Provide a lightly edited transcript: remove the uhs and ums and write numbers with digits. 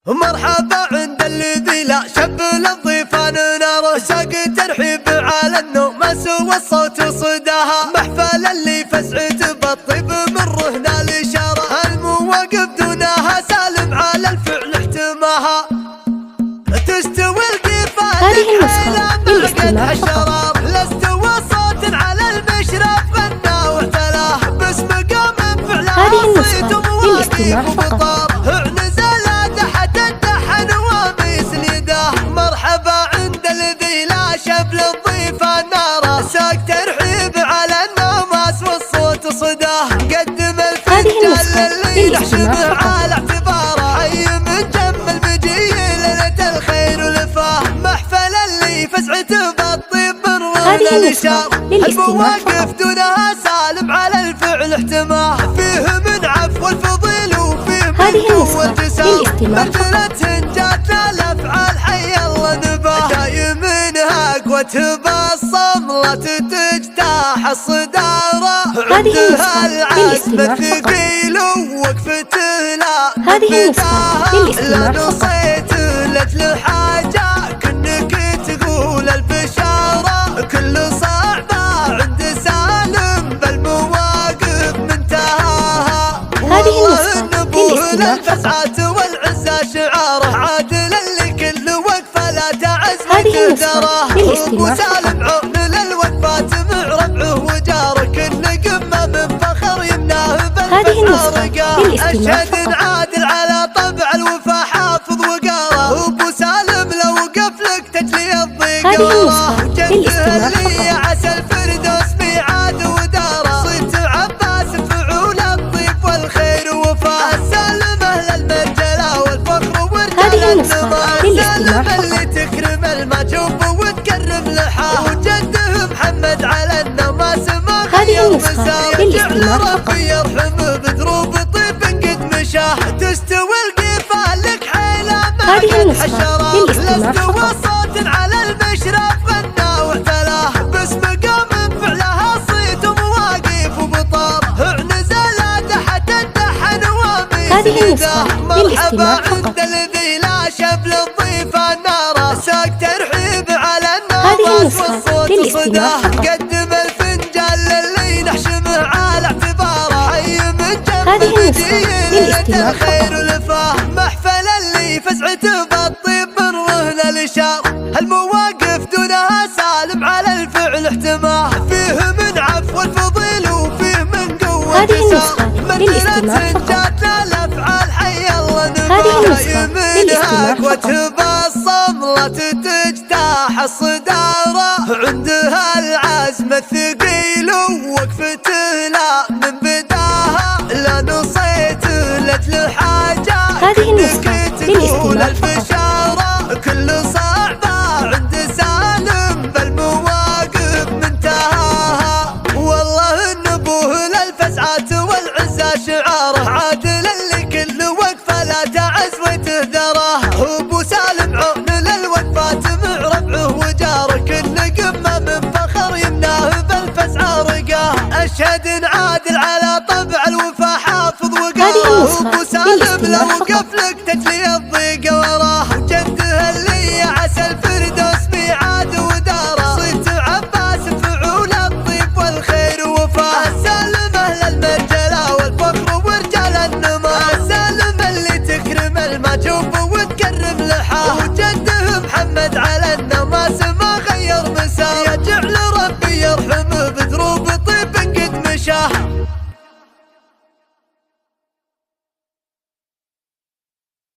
مرحبا عند الذي لا شب للضيفان ناره ساق ترحيب على النوماس والصوت صداها محفل اللي فزعت بالطيب من رهنا الإشارة المواقف دونها سالم على الفعل احتماها تستوي القفال هذه النسخة للاستماع فقط. لاستوى صوت على المشرف غنى واعتلاه باسم قام فعلها هذه النسخة للاستماع فقط. مرحبا عند الذي لا شبل الضيف النار ساق ترحيب على النوماس والصوت صداه قدم الفنجان اللي نحشمه على اعتباره حي من جم المجي ليلة الخير والفاه محفل اللي فزعته بالطيب من رهن الاشار المواقف دونها سالم على الفعل احتماه فيه من عفو الفضيل وفيه من قوة جسام مثلة جات الافعال حي الله نباه دايمنها قوة بالصملة تجتاح الصدارة عندها العزم الثقيل ووقفته لا بداها لا نصيت لاجل حاجة كنك تقول البشارة كل صعبة عند سالم بالمواقف منتهاها والله النبوه للفزعات والعزة شعاره عادل اللي كل وقفة لا تعز وتدراه ابو سالم عون للوقفات مع ربعه وجاره كل قمة من فخر يمناه بالفزع رقاه الشهد عادل على طبع الوفا حافظ وقاره ابو سالم لو وقف لك تجلي الضيق وراه جده اللي عسى الفردوس ميعاد وداره صيت عباس فعول الطيب والخير وفاه سالم اهل المرجله والفخر ورجال النظام سالم اللي تكرم المجوب وتكرم لحاه وجده محمد على النوماس ما غير مساه يرجع ربي يرحمه بدروب طيب قد مشاه تستوي القفال لك حيله ما قد حشراه لاستوى صوت على المشرف غنى واعتلاه باسم قام فعلها صيت ومواقف وبطار عنزلات حتى الدحن وميس مرحبا عند الذي لا شبل الضيف النار ساق ترحيب على النوماس والصوت صداه قدم الفنجان للي نحشمه على اعتباره حي من جنب المجي ليلة الخير والفاه محفل اللي فزعته بالطيب من رهن الاشار المواقف دونها سالم على الفعل احتماه فيه من عفو الفضيل وفيه من قوة جسام مثلة جات الافعال حي الله نباه دايمنها قوة بالصملة تجتاح الصدارة عندها العزم الثقيل ووقفته لا من بداها لا نصيت لاجل حاجة كنك تقول البشارة كل صعبة عند سالم بالمواقف منتهاها والله النبوه للفزعات والعزة شعاره عادل اللي كل وقفة لا تعز وتهدره ابو سالم عون للوقفات مع ربعه وجاره كل قمة من فخر يمناه بالفزع رقاه الشهد عادل على طبع الوفا حافظ وقاره ابو سالم لو وقف لك تجلي الضيق وراه جده اللي